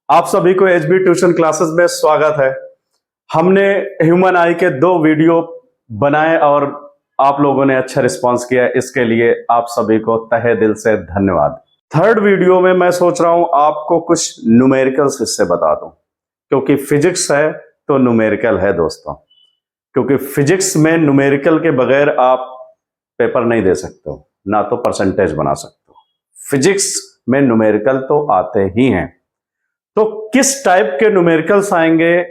आप सभी को एचबी ट्यूशन क्लासेस में स्वागत है। हमने ह्यूमन आई के 2 वीडियो बनाए और आप लोगों ने अच्छा रिस्पांस किया, इसके लिए आप सभी को तहे दिल से धन्यवाद। थर्ड वीडियो में मैं सोच रहा हूं आपको कुछ न्यूमेरिकल्स इससे बता दूं, क्योंकि फिजिक्स है तो न्यूमेरिकल है दोस्तों। क्योंकि फिजिक्स में न्यूमेरिकल के बगैर आप पेपर नहीं दे सकते हो, ना तो परसेंटेज बना सकते हो। फिजिक्स में न्यूमेरिकल तो आते ही हैं। तो किस टाइप के न्यूमेरिकल्स आएंगे,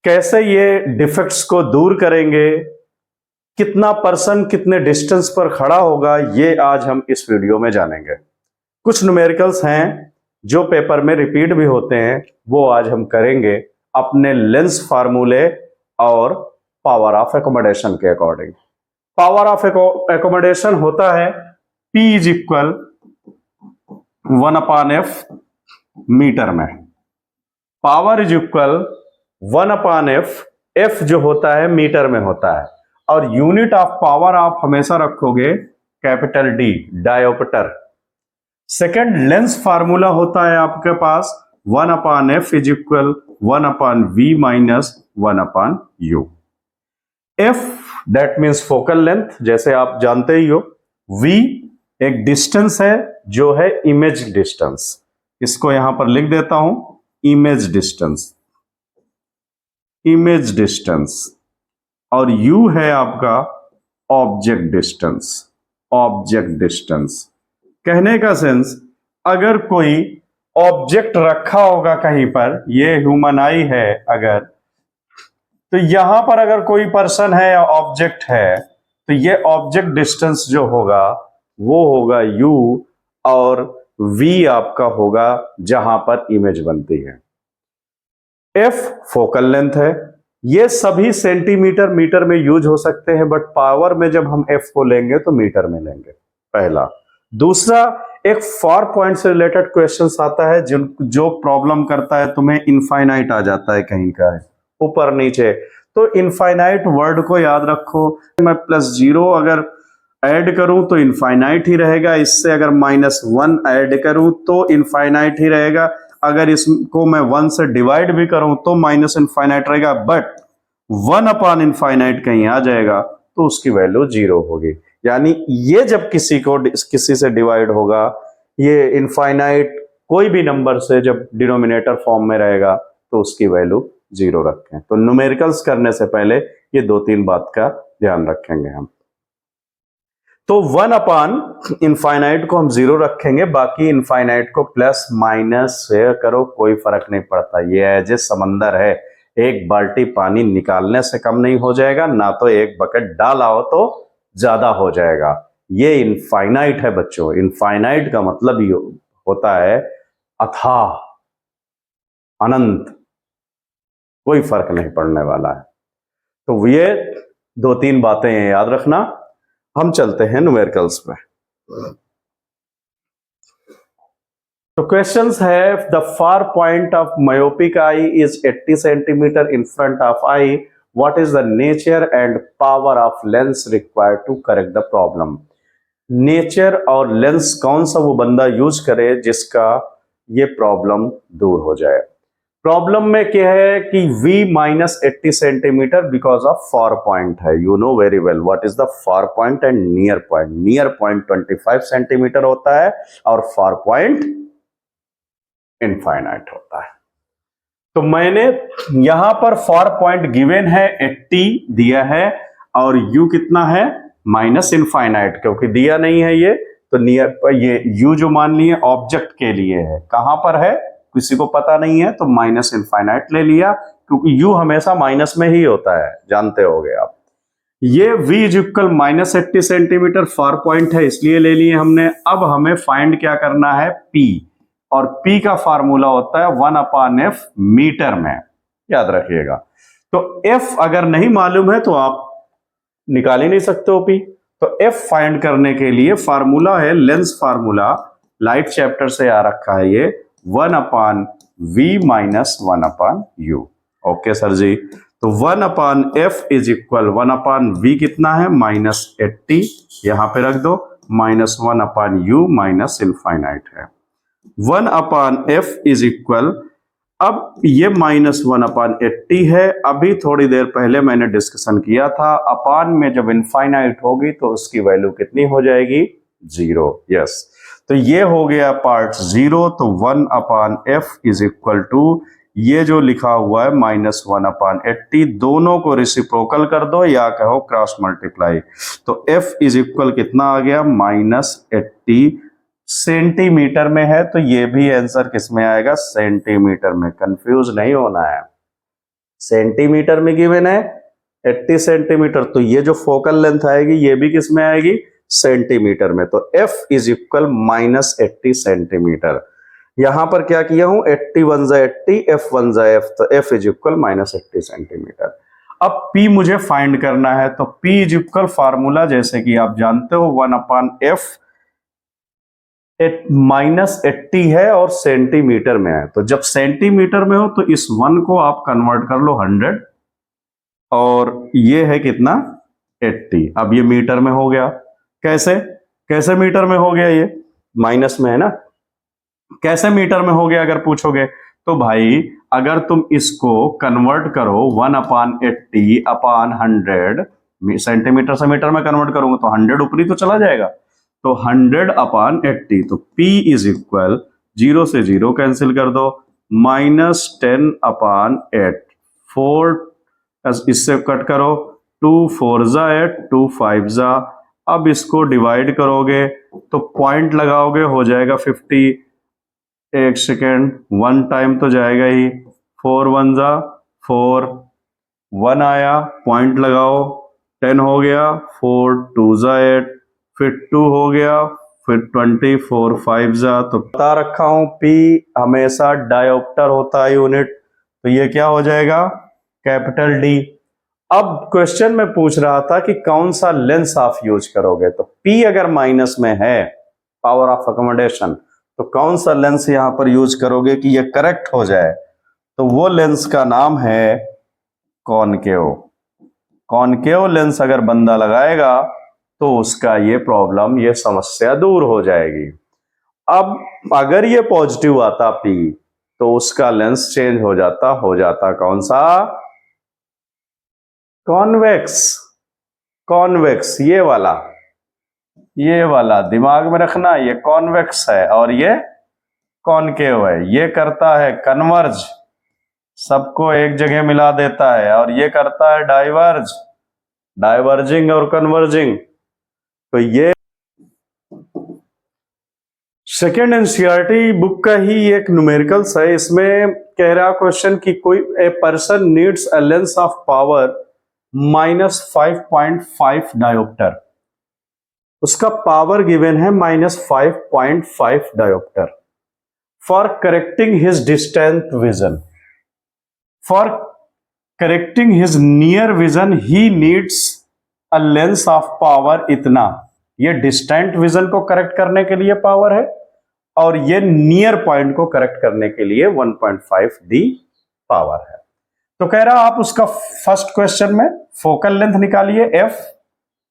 कैसे ये डिफेक्ट्स को दूर करेंगे, कितना पर्सन कितने डिस्टेंस पर खड़ा होगा, ये आज हम इस वीडियो में जानेंगे। कुछ न्यूमेरिकल्स हैं जो पेपर में रिपीट भी होते हैं, वो आज हम करेंगे अपने लेंस फार्मूले और पावर ऑफ एकोमोडेशन के अकॉर्डिंग। पावर ऑफ एकोमोडेशन होता है P is equal 1/f metre में, power is equal 1/f, f जो होता है मीटर में होता है, और यूनिट ऑफ पावर आप हमेशा रखोगे capital D, dioptre. Second lens formula होता है आपके पास 1/f is equal 1/v minus 1/u। f that means focal length, जैसे आप जानते ही हो। v एक डिस्टेंस है जो है इमेज डिस्टेंस, इसको यहां पर लिख देता हूं इमेज डिस्टेंस, इमेज डिस्टेंस। और u है आपका ऑब्जेक्ट डिस्टेंस, ऑब्जेक्ट डिस्टेंस। कहने का सेंस, अगर कोई ऑब्जेक्ट रखा होगा कहीं पर, ये ह्यूमन आई है अगर, तो यहां पर अगर कोई पर्सन है या ऑब्जेक्ट है, तो ये ऑब्जेक्ट डिस्टेंस जो होगा वो होगा u, और v आपका होगा जहां पर इमेज बनती है। f फोकल लेंथ है। ये सभी सेंटीमीटर मीटर में यूज हो सकते हैं, बट पावर में जब हम f को लेंगे तो मीटर में लेंगे, पहला। दूसरा, एक फार पॉइंट से रिलेटेड क्वेश्चन आता है जो प्रॉब्लम करता है तुम्हें इनफाइनाइट आ जाता है कहीं का है ऊपर नीचे, तो इनफाइनाइट वर्ड को याद रखो। मैं +0 अगर ऐड करूं तो इनफाइनाइट ही रहेगा, इससे अगर -1 ऐड करूं तो इनफाइनाइट ही रहेगा, अगर इसको मैं 1 से डिवाइड भी करूं तो माइनस इनफाइनाइट रहेगा, बट 1/इनफाइनाइट कहीं आ जाएगा तो उसकी वैल्यू 0 होगी। यानी ये जब किसी से डिवाइड होगा, ये इनफाइनाइट कोई भी नंबर से जब डिनोमिनेटर फॉर्म में रहेगा तो उसकी वैल्यू 0 रखें। तो न्यूमेरिकल्स करने से पहले ये 2-3 बात का ध्यान रखेंगे हम। तो 1/इनफाइनाइट को हम 0 रखेंगे, बाकी इनफाइनाइट को प्लस माइनस करो, कोई फर्क नहीं पड़ता। ये एज ए समंदर है, एक बाल्टी पानी निकालने से कम नहीं हो जाएगा, ना तो एक बकेट डाल आओ तो ज्यादा हो जाएगा। ये इनफाइनाइट है बच्चों। इनफाइनाइट का मतलब ये होता है अथाह, अनंत, कोई फर्क नहीं पड़ने वाला है। तो ये 2-3 बातें याद रखना। हम चलते हैं न्यूमेरिकल्स पे। तो क्वेश्चंस है, the far point of myopic eye is 80 centimetre in front of eye, what is the nature and power of lens required to correct the problem. Nature और लेंस कौन सा वो बंदा यूज करे जिसका ये प्रॉब्लम दूर हो जाए। प्रॉब्लम में क्या है कि v -80 centimetre because of far point है। You know very well what is the far point and near point. Near point 25 centimetre होता है और फार पॉइंट इनफाइनाइट होता है। तो मैंने यहां पर फार पॉइंट गिवन है 80 दिया है, और u कितना है -इनफाइनाइट, क्योंकि दिया नहीं है ये, तो नियर पर ये u जो मान लिए ऑब्जेक्ट के लिए है, कहां पर है किसी को पता नहीं है, तो -इनफाइनाइट ले लिया, क्योंकि u हमेशा माइनस में ही होता है, जानते होगे आप। ये v is equal -80 centimetre far point है, इसलिए ले लिए हमने। अब हमें फाइंड क्या करना है, p, और p का फार्मूला होता है 1/f मीटर में, याद रखिएगा। तो f अगर नहीं मालूम है तो आप निकाल ही नहीं सकते हो p। तो f फाइंड करने के लिए फार्मूला है लेंस फार्मूला, लाइट चैप्टर से आ रखा है ये, 1/v minus 1/u। Okay sir जी। तो 1/f इज इक्वल 1/v कितना है -80, यहां पे रख दो, -1/u माइनस इनफाइनाइट है। 1/f इज इक्वल अब ये -1/80 है। अभी थोड़ी देर पहले मैंने डिस्कशन किया था, अपान में जब इनफाइनाइट होगी तो उसकी वैल्यू कितनी हो जाएगी? 0। यस, तो ये हो गया पार्ट 0। तो 1/f इज इक्वल टू ये जो लिखा हुआ है -1/80, दोनों को रेसिप्रोकल कर दो या कहो क्रॉस मल्टीप्लाई। तो f इज इक्वल कितना आ गया? -80 सेंटीमीटर में है, तो ये भी आंसर किस में आएगा? सेंटीमीटर में। कंफ्यूज नहीं होना है, सेंटीमीटर में गिवन है 80 सेंटीमीटर, तो ये जो फोकल लेंथ आएगी ये भी किस में आएगी? सेंटीमीटर में। तो f इज इक्वल -80 सेंटीमीटर। यहां पर क्या किया हूं? 80 1 जा 80, f 1 जा f, तो f इज इक्वल -80 सेंटीमीटर। अब p मुझे फाइंड करना है, तो p इज इक्वल फार्मूला जैसे कि आप जानते हो 1/f -80 है और सेंटीमीटर में है। तो जब सेंटीमीटर में हो तो इस 1 को आप कन्वर्ट कर लो 100, और ये है कितना? 80। अब ये मीटर में हो गया। कैसे कैसे मीटर में हो गया? ये माइनस में है ना, कैसे मीटर में हो गया अगर पूछोगे तो भाई अगर तुम इसको कन्वर्ट करो 1/80/100, सेंटीमीटर से मीटर में कन्वर्ट करूंगा तो 100 ऊपरी तो चला जाएगा, तो 100/80। तो P इज इक्वल 0 से 0 कैंसिल कर दो, -10/8, 4 इससे कट करो, 2 4 जा 8, 2 5 जा। अब इसको डिवाइड करोगे तो पॉइंट लगाओगे, हो जाएगा 50। एक सेकेंड, 1 टाइम तो जाएगा ही, 4 1 जा 4, 1 आया, पॉइंट लगाओ, 10 हो गया, 4 2 जा 8, फिर 2 हो गया, फिर 20, 4 5 जा। तो बता रखा हूं P हमेशा डायोप्टर होता है यूनिट, तो ये क्या हो जाएगा? Capital D। अब क्वेश्चन में पूछ रहा था कि कौन सा लेंस आप यूज करोगे, तो P अगर माइनस में है, पावर ऑफ अकोमोडेशन, तो कौन सा लेंस यहां पर यूज करोगे कि ये करेक्ट हो जाए? तो वो लेंस का नाम है कॉनकेव। कॉनकेव लेंस अगर बंदा लगाएगा तो उसका ये प्रॉब्लम, ये समस्या दूर हो जाएगी। अब अगर ये पॉजिटिव आता P, तो उसका लेंस चेंज हो जाता कौन सा? कॉन्वेक्स। कॉन्वेक्स, ये वाला दिमाग में रखना, ये कॉन्वेक्स है और ये कॉनकेव है। ये करता है कन्वर्ज, सबको एक जगह मिला देता है, और ये करता है डाइवर्ज, डाइवर्जिंग और कन्वर्जिंग। तो ये सेकेंड एनसीईआरटी बुक का ही एक न्यूमेरिकल्स है। इसमें कह रहा क्वेश्चन कि कोई a person needs a lens of power -5.5 dioptre, उसका पावर गिवन है -5.5 dioptre, for correcting his distant vision. For correcting his near vision he needs a lens of power इतना। ये डिस्टेंट विजन को करेक्ट करने के लिए पावर है, और ये नियर पॉइंट को करेक्ट करने के लिए 1.5D पावर है। तो कह रहा आप उसका फर्स्ट क्वेश्चन में फोकल लेंथ निकालिए F,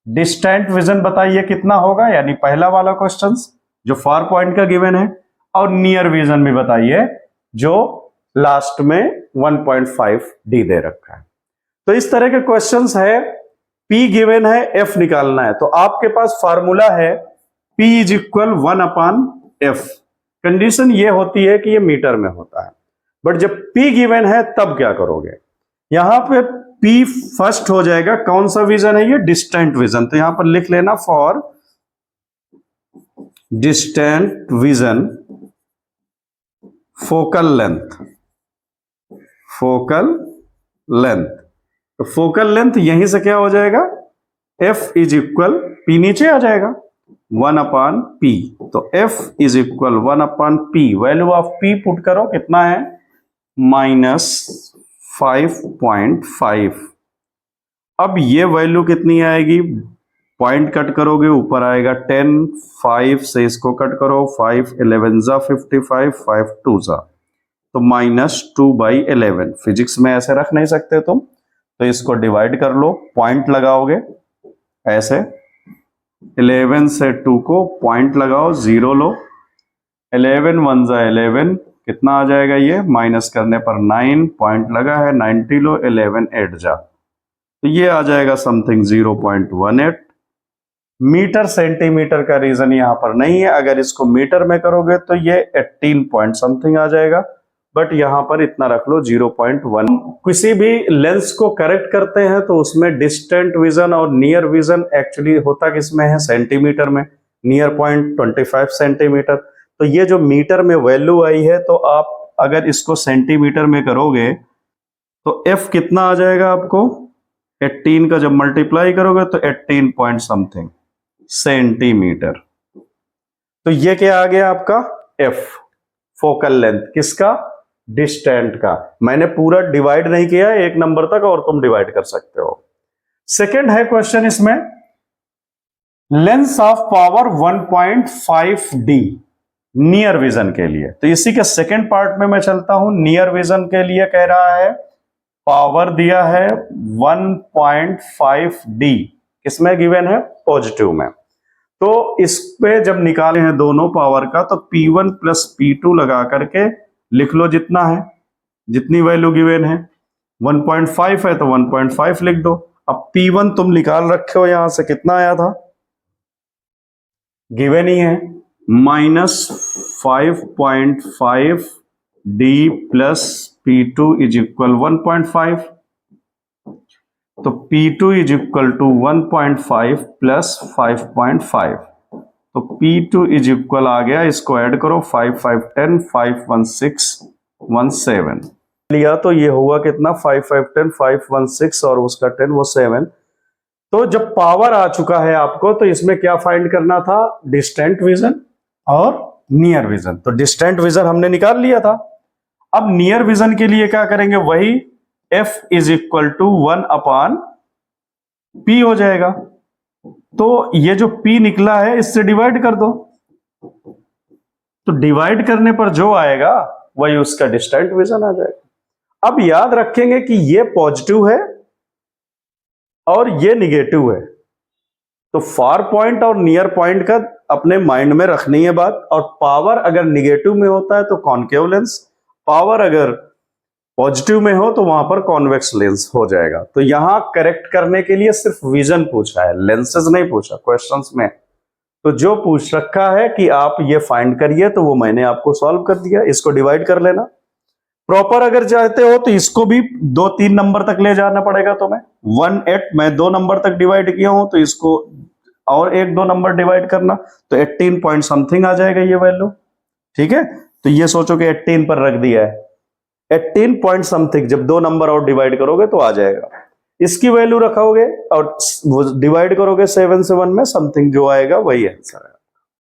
डिस्टेंट विजन बताइए कितना होगा, यानी पहला वाला क्वेश्चन जो फार पॉइंट का गिवन है, और नियर विजन भी बताइए जो लास्ट में 1.5D दे रखा है। तो इस तरह के क्वेश्चंस है, P गिवन है, F निकालना है, तो आपके पास फार्मूला है P is equal 1/F। Condition ये होती है कि ये मीटर में होता है, बट जब P गिवन है तब क्या करोगे? यहां पे P फर्स्ट हो जाएगा, कौन सा विजन है ये? Distant vision. तो यहां पर लिख लेना for distant vision focal length. Focal length, तो फोकल लेंथ यहीं से क्या हो जाएगा? F इज इक्वल, P नीचे आ जाएगा 1/P। तो F is equal 1/P। Value of P put करो, कितना है? -5.5। अब ये वैल्यू कितनी आएगी? पॉइंट कट करोगे, ऊपर आएगा 10, 5 से इसको कट करो, 5 11 जा 55, 5 2 जा, तो -2/11। फिजिक्स में ऐसे रख नहीं सकते तुम, तो इसको डिवाइड कर लो, पॉइंट लगाओगे ऐसे, 11 से 2 को पॉइंट लगाओ, 0 लो, 11 1 जा 11, कितना आ जाएगा ये, माइनस करने पर 9 पॉइंट लगा है, 90 लो 11 8 जा, तो ये आ जाएगा समथिंग 0.18 मीटर सेंटीमीटर का रीजन यहां पर नहीं है। अगर इसको मीटर में करोगे तो ये 18 पॉइंट समथिंग आ जाएगा, बट यहां पर इतना रख लो 0.1। किसी भी लेंस को करेक्ट करते हैं तो उसमें डिस्टेंट विजन और नियर विजन एक्चुअली होता किसमें है, सेंटीमीटर में। नियर पॉइंट 25 सेंटीमीटर, तो ये जो मीटर में वैल्यू आई है, तो आप अगर इसको सेंटीमीटर में करोगे तो एफ कितना आ जाएगा आपको, 18 का जब मल्टीप्लाई करोगे तो 18 पॉइंट समथिंग सेंटीमीटर। तो ये क्या आ गया आपका एफ, फोकल लेंथ किसका, डिस्टेंट का। मैंने पूरा डिवाइड नहीं किया एक नंबर तक, और तुम डिवाइड कर सकते हो। सेकंड है क्वेश्चन इसमें, lens of power 1.5D near vision के लिए। तो इसी के सेकंड पार्ट में मैं चलता हूं। नियर विजन के लिए कह रहा है पावर दिया है 1.5D, किसमें गिवन है, पॉजिटिव में। तो इस पे जब निकाले हैं दोनों पावर का, तो P1 प्लस P2 लगा करके लिख लो जितना है, जितनी वैल्यू गिवन है। 1.5 है तो 1.5 लिख दो। अब P1 तुम निकाल रखे हो, यहां से कितना आया था, गिवन ही है, -5.5D plus P2 is equal 1.5। तो P2 is equal to 1.5 plus 5.5, तो P2 इज इक्वल आ गया, इसको ऐड करो, 5 5 10 5 1 6 1 7 लिया, तो ये हुआ कितना, 5 5 10 5 1 6 और उसका 10 वो 7। तो जब पावर आ चुका है आपको, तो इसमें क्या फाइंड करना था, डिस्टेंट विजन और नियर विजन। तो डिस्टेंट विजन हमने निकाल लिया था। अब नियर विजन के लिए क्या करेंगे, वही F is equal to 1/P हो जाएगा। तो ये जो P निकला है इससे डिवाइड कर दो, तो डिवाइड करने पर जो आएगा वही उसका डिस्टेंट विजन आ जाएगा। अब याद रखेंगे कि ये पॉजिटिव है और ये निगेटिव है, तो फार पॉइंट और नियर पॉइंट का अपने माइंड में रखनी है बात। और पावर अगर निगेटिव में होता है तो कॉनकेव लेंस, पावर अगर पॉजिटिव में हो तो वहां पर कॉन्वेक्स लेंस हो जाएगा। तो यहां करेक्ट करने के लिए सिर्फ विजन पूछा है, लेंसेज नहीं पूछा क्वेश्चंस में। तो जो पूछ रखा है कि आप ये फाइंड करिए, तो वो मैंने आपको सॉल्व कर दिया। इसको डिवाइड कर लेना। प्रॉपर अगर चाहते हो तो इसको भी 2-3 नंबर तक ले जाना पड़ेगा तुम्हें। 1/8 मैं 2 नंबर तक डिवाइड किया हूं, तो इसको और 1-2 नंबर डिवाइड करना, तो 18 पॉइंट समथिंग आ जाएगा ये वैल्यू। ठीक है, तो ये सोचो कि 18 पर रख दिया है, 18 पॉइंट समथिंग जब 2 नंबर और डिवाइड करोगे तो आ जाएगा। इसकी वैल्यू रखोगे और डिवाइड करोगे 7 से 1 में, समथिंग जो आएगा वही आंसर है।